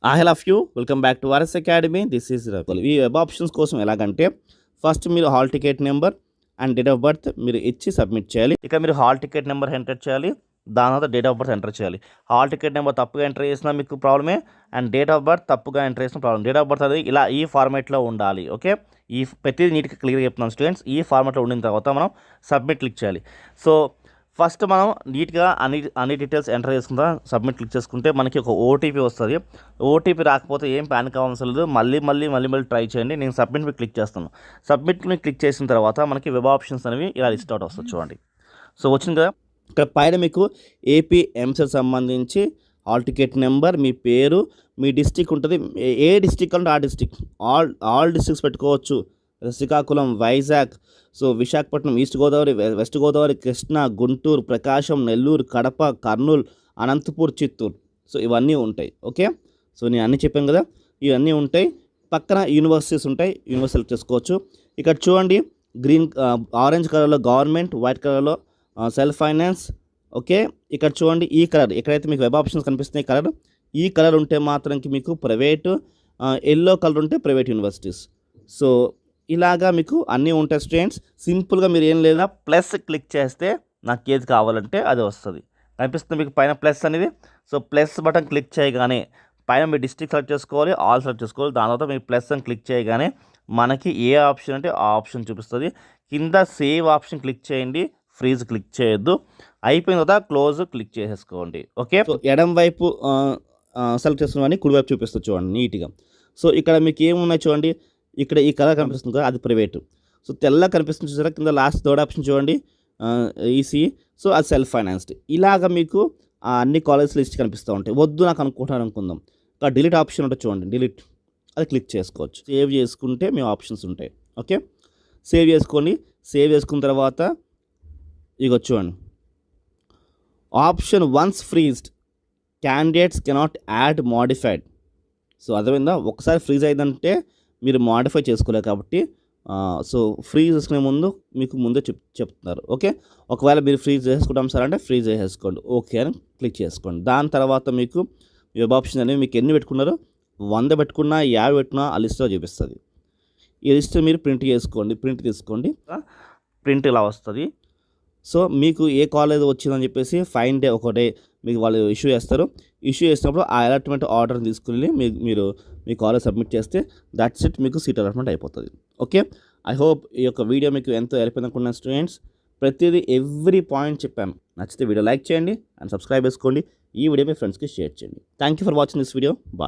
Hello of you welcome back to RS academy. This is Rakul. ఈ web options కోసం ఎలాగంటే first మీరు hall ticket number and date of birth మీరు ఇచ్చి submit చేయాలి. ఇక మీరు హాల్ టికెట్ నెంబర్ ఎంటర్ చేయాలి, దాని తర్వాత డేట్ ఆఫ్ బర్త్ ఎంటర్ చేయాలి. హాల్ టికెట్ నెంబర్ తప్పుగా ఎంటర్ చేసినా మీకు ప్రాబ్లమే, అండ్ డేట్ ఆఫ్ బర్త్ తప్పుగా ఎంటర్ చేసిన ప్రాబ్లమ్. డేట్ ఆఫ్ బర్త్ అది ఇలా ఈ ఫార్మాట్లో ఉండాలి. ఓకే, ఈ ప్రతిదీ నీట్గా క్లియర్గా చెప్తున్నాను స్టూడెంట్స్. ఈ ఫార్మాట్లో ఉండిన తర్వాత మనం సబ్మిట్ క్లిక్ చేయాలి. సో ఫస్ట్ మనం నీట్గా అన్ని డీటెయిల్స్ ఎంటర్ చేసుకుంటా సబ్మిట్ క్లిక్ చేసుకుంటే మనకి ఒక ఓటీపీ వస్తుంది. ఓటీపీ రాకపోతే ఏం ప్యానిక్ అవ్వవసరం లేదు. మళ్ళీ ట్రై చేయండి. నేను సబ్మిట్ మీద క్లిక్ చేస్తాను. సబ్మిట్ మీద క్లిక్ చేసిన తర్వాత మనకి వెబ్ ఆప్షన్స్ అనేవి ఇలా లిస్ట్ అవుట్ వస్తుంది చూడండి. సో వచ్చింది కదా, ఇక్కడ పైన మీకు EAPCET సంబంధించి హాల్ టికెట్ నెంబర్, మీ పేరు, మీ డిస్టిక్ ఉంటుంది. ఏ డిస్టిక్ అంటే ఆ డిస్టిక్, ఆల్ డిస్టిక్స్ పెట్టుకోవచ్చు. Srikakulam, Vizag, so Visakhapatnam, east Godavari, west Godavari, Krishna, Guntur, Prakasam, Nellore, Kadapa, Kurnool, Anantapur, Chittoor. So ఇవన్నీ ఉంటాయి. ఓకే, సో నేను అన్నీ చెప్పాను కదా, ఇవన్నీ ఉంటాయి. పక్కన యూనివర్సిటీస్ ఉంటాయి, యూనివర్సిటీ సెలెక్ట్ చేసుకోవచ్చు. ఇక్కడ చూడండి, ఆరెంజ్ కలర్లో గవర్నమెంట్, వైట్ కలర్లో సెల్ఫ్ ఫైనాన్స్. ఓకే, ఇక్కడ చూడండి ఈ కలర్, ఎక్కడైతే మీకు వెబ్ ఆప్షన్స్ కనిపిస్తున్నాయి కలర్, ఈ కలర్ ఉంటే మాత్రానికి మీకు ప్రైవేటు, ఎల్లో కలర్ ఉంటే ప్రైవేట్ యూనివర్సిటీస్. సో ఇలాగా మీకు అన్నీ ఉంటాయి స్టూడెంట్స్. సింపుల్గా మీరు ఏం లేదా ప్లస్ క్లిక్ చేస్తే నాకు ఏది కావాలంటే అది వస్తుంది. కనిపిస్తుంది మీకు పైన ప్లస్ అనేది. సో ప్లస్ బటన్ క్లిక్ చేయగానే పైన మీ డిస్ట్రిక్ట్ సెలెక్ట్ చేసుకోవాలి, ఆల్ సెలెక్ట్ చేసుకోవాలి. దాని తర్వాత మీరు ప్లస్ అని క్లిక్ చేయగానే మనకి ఏ ఆప్షన్ అంటే ఆ ఆప్షన్ చూపిస్తుంది. కింద సేవ్ ఆప్షన్ క్లిక్ చేయండి, ఫ్రీజ్ క్లిక్ చేయొద్దు. అయిపోయిన తర్వాత క్లోజ్ క్లిక్ చేసేసుకోండి. ఓకే, సో ఎడం వైపు సెలెక్ట్ చేసుకుని కుడివైపు చూపిస్తుంది చూడండి నీట్గా. సో ఇక్కడ మీకు ఏమున్నాయి చూడండి, ఇక్కడ ఈ కలర్ కనిపిస్తుంది కదా, అది ప్రైవేటు. సో తెల్ల కనిపిస్తుంది చూసారా, కింద లాస్ట్ థర్డ్ ఆప్షన్ చూడండి, ఈసీ. సో అది సెల్ఫ్ ఫైనాన్స్డ్. ఇలాగ మీకు అన్ని కాలేజ్ లిస్ట్ కనిపిస్తూ ఉంటాయి. వద్దు నాకు అనుకుంటాను అనుకుందాం, ఇంకా డిలీట్ ఆప్షన్ ఉంటుంది చూడండి, డిలీట్, అది క్లిక్ చేసుకోవచ్చు. సేవ్ చేసుకుంటే మీ ఆప్షన్స్ ఉంటాయి. ఓకే, సేవ్ చేసుకోండి. సేవ్ చేసుకున్న తర్వాత ఇక చూడండి, option once freezed, candidates cannot add modified. So అర్థమైందా, ఒకసారి ఫ్రీజ్ అయిందంటే మీరు మోడిఫై చేసుకోలేదు కాబట్టి, సో ఫ్రీజ్ చేసుకునే ముందు మీకు ముందే చెప్తున్నారు. ఓకే, ఒకవేళ మీరు ఫ్రీజ్ చేసుకుంటాం సార్ అంటే ఫ్రీజ్ చేసేసుకోండి, ఓకే అని క్లిక్ చేసుకోండి. దాని తర్వాత మీకు వెబ్ ఆప్షన్ అనేవి మీకు ఎన్ని పెట్టుకున్నారో, 100 పెట్టుకున్నా 50 పెట్టుకున్నా ఆ లిస్ట్లో చూపిస్తుంది. ఈ లిస్ట్ మీరు ప్రింట్ చేసుకోండి, ప్రింట్ తీసుకోండి. ప్రింట్ ఇలా వస్తుంది. సో మీకు ఏ కాలేజ్ వచ్చిందని చెప్పేసి ఫైన్ డే ఒకటే మీకు వాళ్ళు ఇష్యూ చేస్తారు. ఇష్యూ చేసినప్పుడు ఆ అలాట్మెంట్ ఆర్డర్ని తీసుకుని మీరు మీ కాలేజ్ సబ్మిట్ చేస్తే దట్స్ ఇట్, మీకు సీట్ అలాట్మెంట్ అయిపోతుంది. ఓకే, ఐ హోప్ ఈ యొక్క వీడియో మీకు ఎంతో హెల్ప్ అనుకున్నాను స్టూడెంట్స్. ప్రతిదీ ఎవ్రీ పాయింట్ చెప్పాను. నచ్చితే వీడియో లైక్ చేయండి అండ్ సబ్స్క్రైబ్ చేసుకోండి. ఈ వీడియో మీ ఫ్రెండ్స్కి షేర్ చేయండి. Thank you for watching this video. Bye.